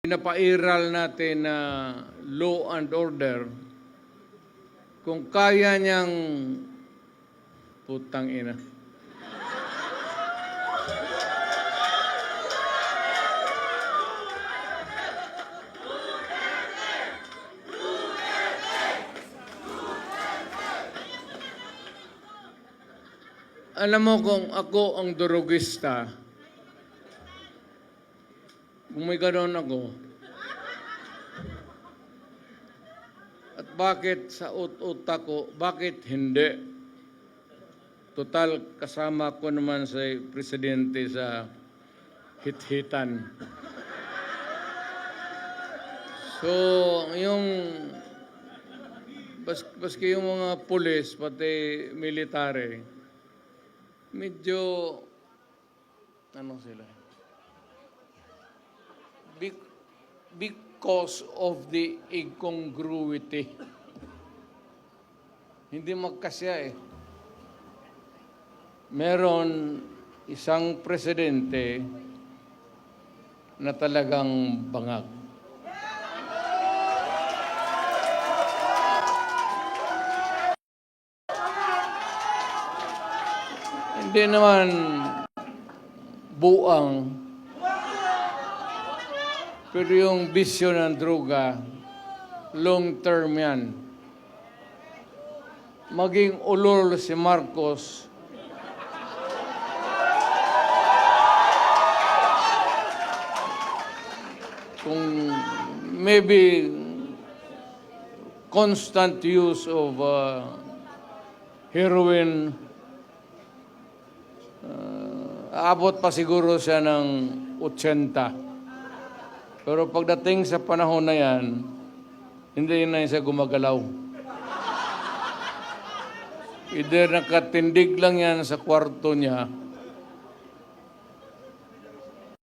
Pinapairal natin na law and order, kung kaya niyang putang ina. Alam mo, kung ako ang durugista, kung may ganoon ako, at bakit sa utak ko, bakit hindi? Total, kasama ko naman sa presidente sa hit-hitan. So, yung, baski yung mga pulis, pati military, medyo, ano sila? Because of the incongruity. Hindi magkasya eh. Meron isang presidente na talagang bangag. Hindi naman buang. Pero yung bisyo ng droga, long term yan. Maging ulol si Marcos, kung maybe constant use of heroin, aabot pa siguro siya ng 80. Pero pagdating sa panahon na yan, hindi na siya gumagalaw. Either nakatindig lang yan sa kwarto niya,